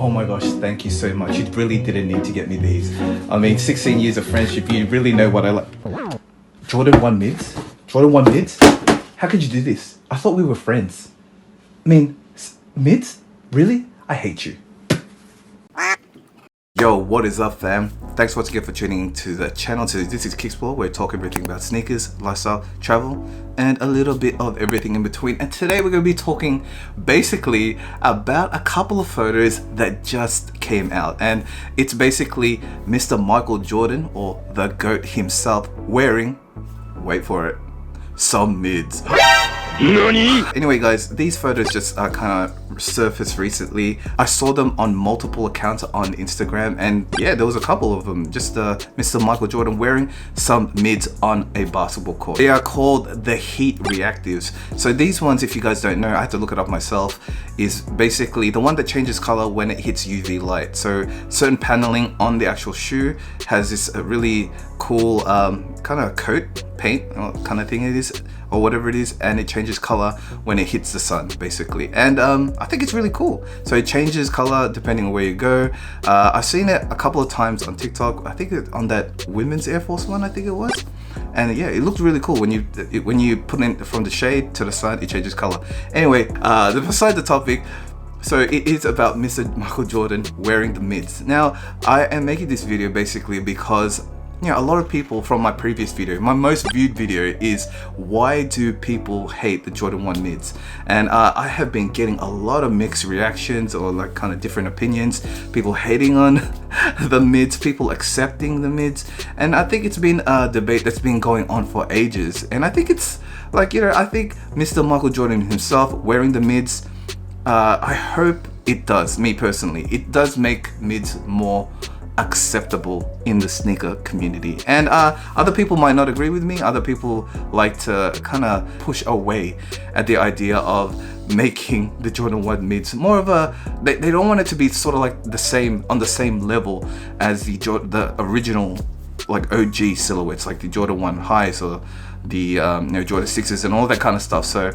Oh my gosh, thank you so much. You really didn't need to get me these. I mean, 16 years of friendship, you really know what I like. Jordan 1 mids? Jordan 1 mids? How could you do this? I thought we were friends. I mean, mids? Really? I hate you. Yo, what is up, fam? Thanks once again for tuning into the channel. So this is Kicksplore, where we talk everything about sneakers, lifestyle, travel, and a little bit of everything in between. And today we're going to be talking basically about a couple of photos that just came out. And it's basically Mr. Michael Jordan, or the GOAT himself, wearing, wait for it, some mids. Anyway guys, these photos just kind of surfaced recently. I saw them on multiple accounts on Instagram, and yeah, there was a couple of them. Just Mr. Michael Jordan wearing some mids on a basketball court. They are called the Heat Reactives. So these ones, if you guys don't know, I had to look it up myself, is basically the one that changes color when it hits UV light. So certain paneling on the actual shoe has this really cool kind of coat, paint kind of thing it is, or whatever it is, and it changes color when it hits the sun basically. And I think it's really cool. So it changes color depending on where you go. I've seen it a couple of times on TikTok. I think on that women's Air Force one, I think it was. And yeah, it looked really cool when you put it from the shade to the sun, it changes color. Anyway, beside the topic, so it is about Mr. Michael Jordan wearing the mids. Now, I am making this video basically because a lot of people from my previous video, my most viewed video, is why do people hate the Jordan 1 mids? And I have been getting a lot of mixed reactions, or like kind of different opinions. People hating on the mids, people accepting the mids, and I think it's been a debate that's been going on for ages. And I think it's like, I think Mr. Michael Jordan himself wearing the mids, I hope it does, me personally, it does make mids more acceptable in the sneaker community. And other people might not agree with me. Other people like to kind of push away at the idea of making the Jordan 1 mids more of a, they don't want it to be sort of like the same, on the same level as the original like OG silhouettes, like the Jordan 1 highs or the Jordan 6s and all that kind of stuff. So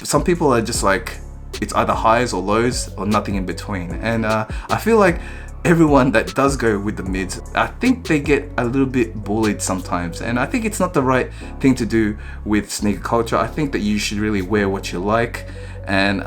some people are just like, it's either highs or lows or nothing in between. And I feel like everyone that does go with the mids, I think they get a little bit bullied sometimes, and I think it's not the right thing to do with sneaker culture. I think that you should really wear what you like, and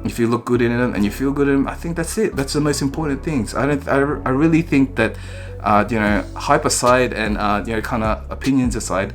if you look good in them and you feel good in them, I think that's it. That's the most important things. I really think that hype aside and kind of opinions aside,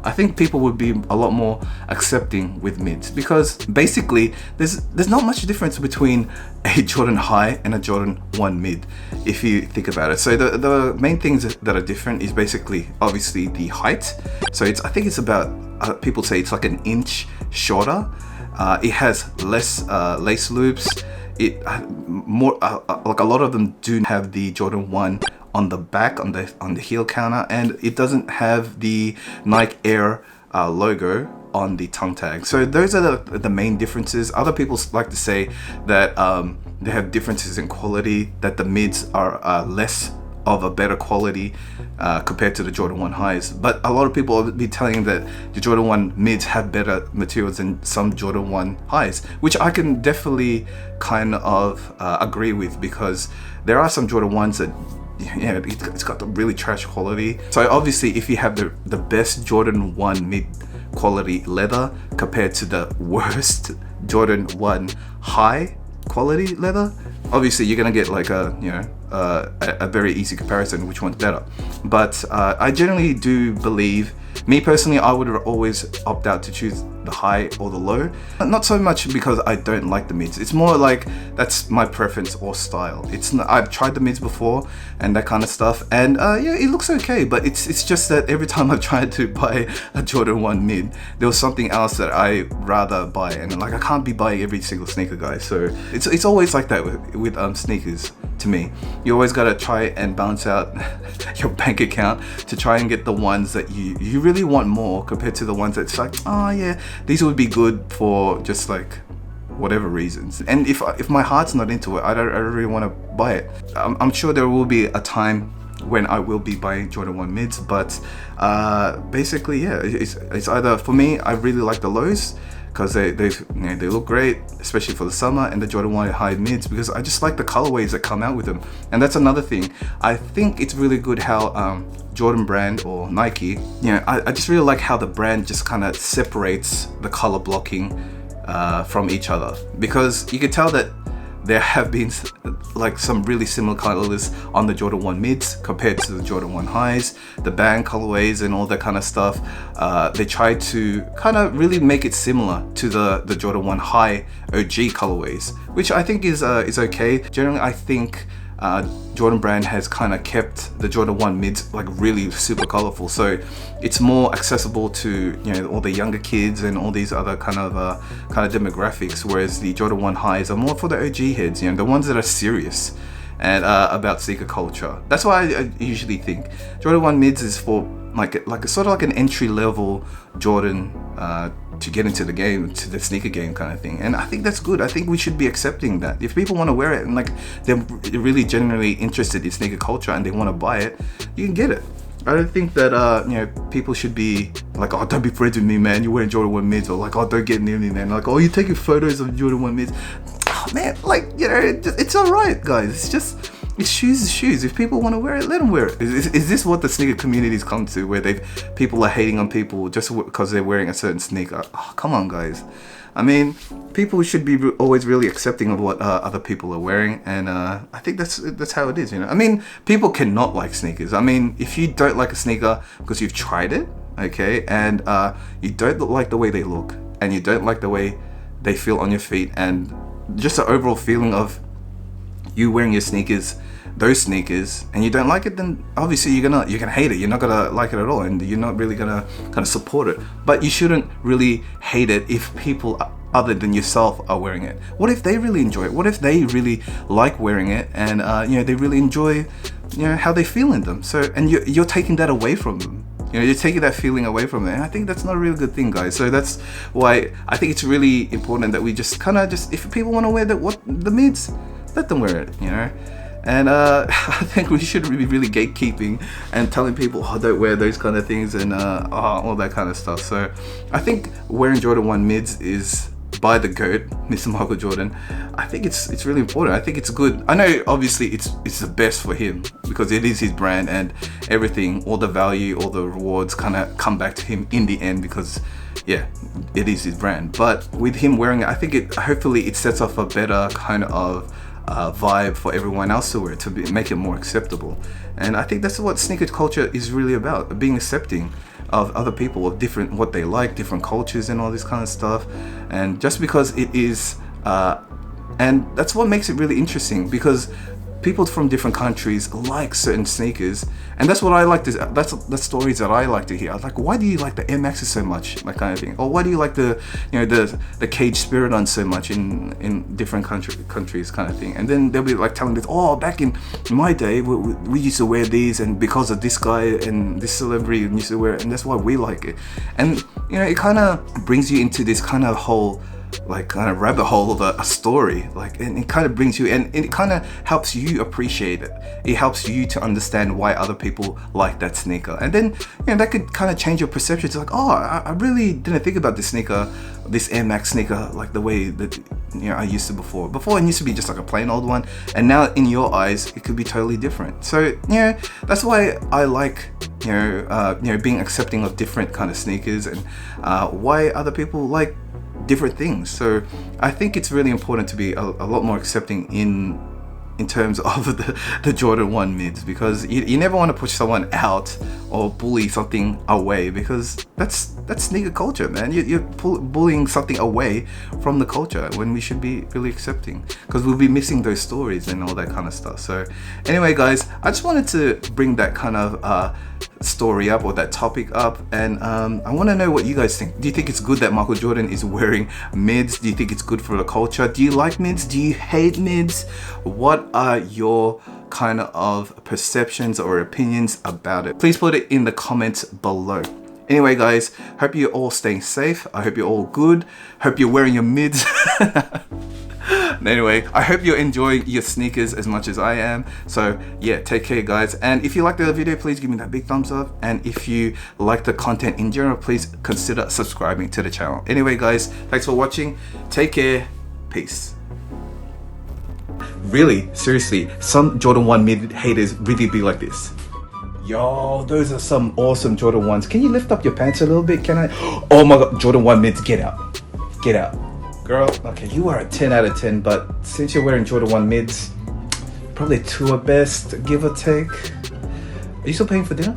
I think people would be a lot more accepting with mids, because basically there's not much difference between a Jordan high and a Jordan 1 mid, if you think about it. So the main things that are different is basically obviously the height. So I think it's about, people say it's like an inch shorter. It has less lace loops. It more like a lot of them do have the Jordan 1 on the back, on the heel counter, and it doesn't have the Nike Air logo on the tongue tag. So those are the main differences. Other people like to say that they have differences in quality, that the mids are less of a better quality compared to the Jordan 1 highs. But a lot of people will be telling that the Jordan 1 mids have better materials than some Jordan 1 highs, which I can definitely kind of agree with, because there are some Jordan 1s that it's got the really trash quality. So obviously if you have the best Jordan 1 mid quality leather compared to the worst Jordan 1 high quality leather, obviously you're gonna get like a very easy comparison which one's better. But I generally do believe, me personally, I would always opt out to choose the high or the low. Not so much because I don't like the mids. It's more like that's my preference or style. I've tried the mids before and that kind of stuff, and yeah, it looks okay. But it's just that every time I've tried to buy a Jordan 1 mid, there was something else that I rather buy, and like I can't be buying every single sneaker, guys. So it's always like that with sneakers. To me, you always gotta try and balance out your bank account to try and get the ones that you really want more, compared to the ones that's like, oh yeah, these would be good for just like whatever reasons. And if my heart's not into it, I don't really want to buy it. I'm sure there will be a time when I will be buying Jordan 1 mids, but basically yeah, it's either, for me, I really like the lows because they look great, especially for the summer, and the Jordan 1 high mids, because I just like the colorways that come out with them. And that's another thing. I think it's really good how Jordan brand or Nike, I just really like how the brand just kind of separates the color blocking from each other, because you can tell that there have been like some really similar colors on the Jordan 1 mids compared to the Jordan 1 highs, the band colorways and all that kind of stuff. They tried to kind of really make it similar to the Jordan 1 high OG colorways, which I think is okay. Generally, I think Jordan brand has kind of kept the Jordan 1 mids like really super colorful, so it's more accessible to all the younger kids and all these other kind of demographics, whereas the Jordan 1 highs are more for the OG heads, the ones that are serious and about sneaker culture. That's why I usually think Jordan 1 mids is for like a sort of like an entry level Jordan to get into the game, to the sneaker game kind of thing. And I think that's good. I think we should be accepting that. If people want to wear it and like they're really genuinely interested in sneaker culture and they want to buy it, you can get it. I don't think that people should be like, oh, don't be friends with me, man, you're wearing Jordan 1 mids, or like, oh, don't get near me, man, like, oh, you're taking photos of Jordan 1 mids. Oh, man, like, it's alright, guys. It's shoes is shoes. If people want to wear it, let them wear it. Is this what the sneaker community's come to, where people are hating on people just because they're wearing a certain sneaker? Oh, come on, guys. I mean, people should be always really accepting of what other people are wearing, and I think that's how it is. I mean, people cannot like sneakers. I mean, if you don't like a sneaker because you've tried it, okay, and you don't like the way they look, and you don't like the way they feel on your feet, and just the overall feeling of you wearing your sneakers, those sneakers, and you don't like it, then obviously you're gonna hate it. You're not gonna like it at all, and you're not really gonna kind of support it. But you shouldn't really hate it if people other than yourself are wearing it. What if they really enjoy it? What if they really like wearing it, and they really enjoy how they feel in them? So, and you're taking that away from them. You're taking that feeling away from them, and I think that's not a really good thing, guys. So that's why I think it's really important that we just if people want to wear the mids, let them wear it, And I think we should be really gatekeeping and telling people, oh, don't wear those kind of things, and all that kind of stuff. So I think wearing Jordan 1 mids is by the GOAT, Mr. Michael Jordan. I think it's really important. I think it's good. I know obviously it's the best for him because it is his brand, and everything, all the value, all the rewards kind of come back to him in the end, because yeah, it is his brand. But with him wearing it, I think hopefully it sets off a better kind of vibe for everyone else to wear, to make it more acceptable. And I think that's what sneaker culture is really about, being accepting of other people, of what they like, different cultures and all this kind of stuff. And just because it is and that's what makes it really interesting, because people from different countries like certain sneakers, and that's what I like that's the stories that I like to hear. Like, why do you like the Air Maxes so much, that kind of thing, or why do you like the the Cage Spiridon so much in different countries kind of thing. And then they'll be like telling this, oh, back in my day we used to wear these, and because of this guy and this celebrity used to wear it, and that's why we like it. And it kind of brings you into this kind of whole kind of rabbit hole of a story, and it kind of brings you, and it kind of helps you appreciate it. It helps you to understand why other people like that sneaker, and then that could kind of change your perception. It's like, oh, I really didn't think about this sneaker, this Air Max sneaker, like the way that I used to before. Before it used to be just like a plain old one, and now in your eyes it could be totally different. So that's why I like being accepting of different kind of sneakers, and why other people like different things. So I think it's really important to be a lot more accepting in terms of the Jordan 1 mids, because you never want to push someone out or bully something away, because that's sneaker culture, man. You're bullying something away from the culture when we should be really accepting, because we'll be missing those stories and all that kind of stuff. So anyway, guys, I just wanted to bring that kind of story up, or that topic up, and I want to know what you guys think. Do you think it's good that Michael Jordan is wearing mids? Do you think it's good for the culture? Do you like mids? Do you hate mids? What are your kind of perceptions or opinions about it? Please put it in the comments below. Anyway, guys, hope you're all staying safe. I hope you're all good. Hope you're wearing your mids. Anyway, I hope you're enjoying your sneakers as much as I am. So yeah, take care guys. And if you liked the video, please give me that big thumbs up. And if you like the content in general, please consider subscribing to the channel. Anyway guys, thanks for watching. Take care. Peace. Really, seriously, some Jordan 1 mid haters really be like this. Yo, those are some awesome Jordan 1s. Can you lift up your pants a little bit? Can I? Oh my god, Jordan 1 mids, get out. Get out. Girl, okay, you are a 10 out of 10, but since you're wearing Jordan 1 mids, probably 2 at best, give or take. Are you still paying for dinner?